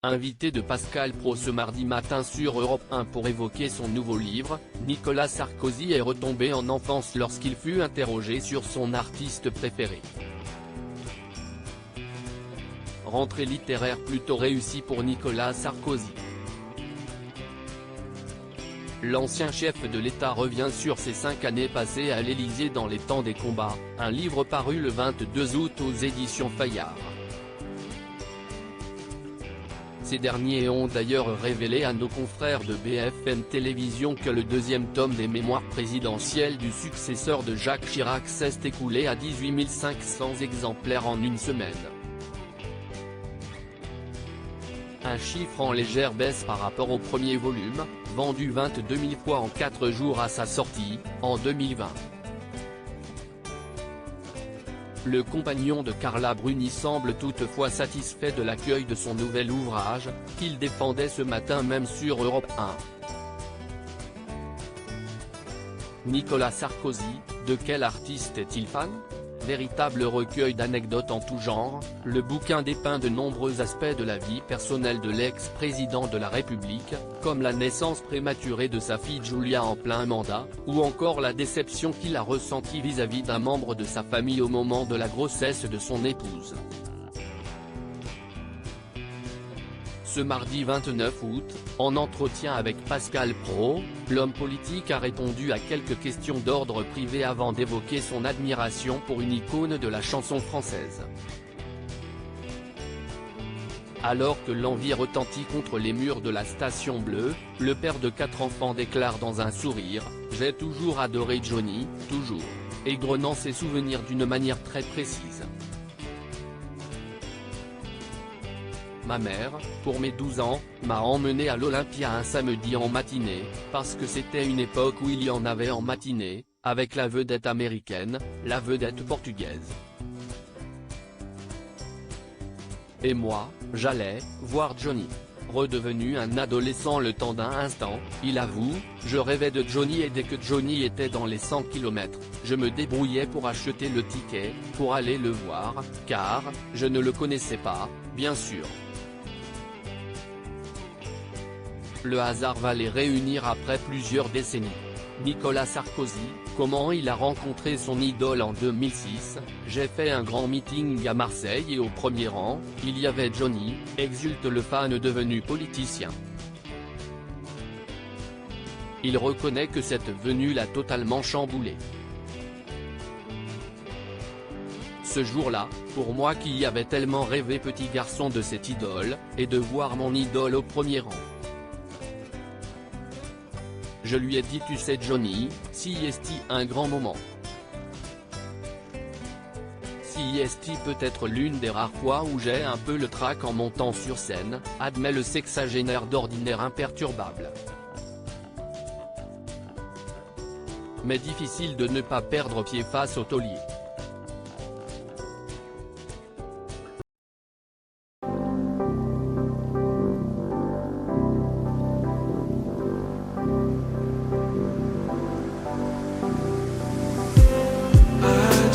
Invité de Pascal Praud ce mardi matin sur Europe 1 pour évoquer son nouveau livre, Nicolas Sarkozy est retombé en enfance lorsqu'il fut interrogé sur son artiste préféré. Rentrée littéraire plutôt réussie pour Nicolas Sarkozy. L'ancien chef de l'État revient sur ses 5 années passées à l'Élysée dans les temps des combats, un livre paru le 22 août aux éditions Fayard. Ces derniers ont d'ailleurs révélé à nos confrères de BFM Télévision que le deuxième tome des mémoires présidentielles du successeur de Jacques Chirac s'est écoulé à 18 500 exemplaires en une semaine. Un chiffre en légère baisse par rapport au premier volume, vendu 22 000 fois en 4 jours à sa sortie, en 2020. Le compagnon de Carla Bruni semble toutefois satisfait de l'accueil de son nouvel ouvrage, qu'il défendait ce matin même sur Europe 1. Nicolas Sarkozy, de quel artiste est-il fan ? Véritable recueil d'anecdotes en tout genre, le bouquin dépeint de nombreux aspects de la vie personnelle de l'ex-président de la République, comme la naissance prématurée de sa fille Julia en plein mandat, ou encore la déception qu'il a ressentie vis-à-vis d'un membre de sa famille au moment de la grossesse de son épouse. Ce mardi 29 août, en entretien avec Pascal Praud, l'homme politique a répondu à quelques questions d'ordre privé avant d'évoquer son admiration pour une icône de la chanson française. Alors que l'envie retentit contre les murs de la Station Bleue, le père de 4 enfants déclare dans un sourire « J'ai toujours adoré Johnny, toujours », égrenant ses souvenirs d'une manière très précise. Ma mère, pour mes 12 ans, m'a emmené à l'Olympia un samedi en matinée, parce que c'était une époque où il y en avait en matinée, avec la vedette américaine, la vedette portugaise. Et moi, j'allais voir Johnny. Redevenu un adolescent le temps d'un instant, il avoue, je rêvais de Johnny et dès que Johnny était dans les 100 km, je me débrouillais pour acheter le ticket, pour aller le voir, car, je ne le connaissais pas, bien sûr. Le hasard va les réunir après plusieurs décennies. Nicolas Sarkozy, comment il a rencontré son idole en 2006, j'ai fait un grand meeting à Marseille et au premier rang, il y avait Johnny, exulte le fan devenu politicien. Il reconnaît que cette venue l'a totalement chamboulé. Ce jour-là, pour moi qui y avais tellement rêvé petit garçon de cette idole, et de voir mon idole au premier rang. Je lui ai dit tu sais Johnny, si est un grand moment. Si est peut-être l'une des rares fois où j'ai un peu le trac en montant sur scène, admet le sexagénaire d'ordinaire imperturbable. Mais difficile de ne pas perdre pied face au taulier.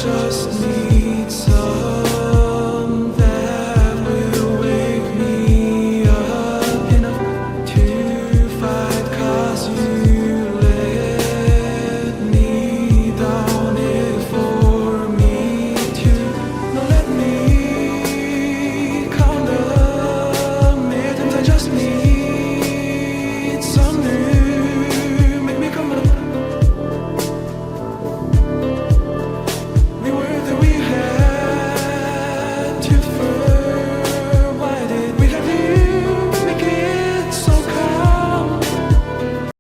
Just need some that will wake me up enough to fight, 'cause you let me down it for me to not let me count the minutes. I just need some new, make me come up. We were that we had to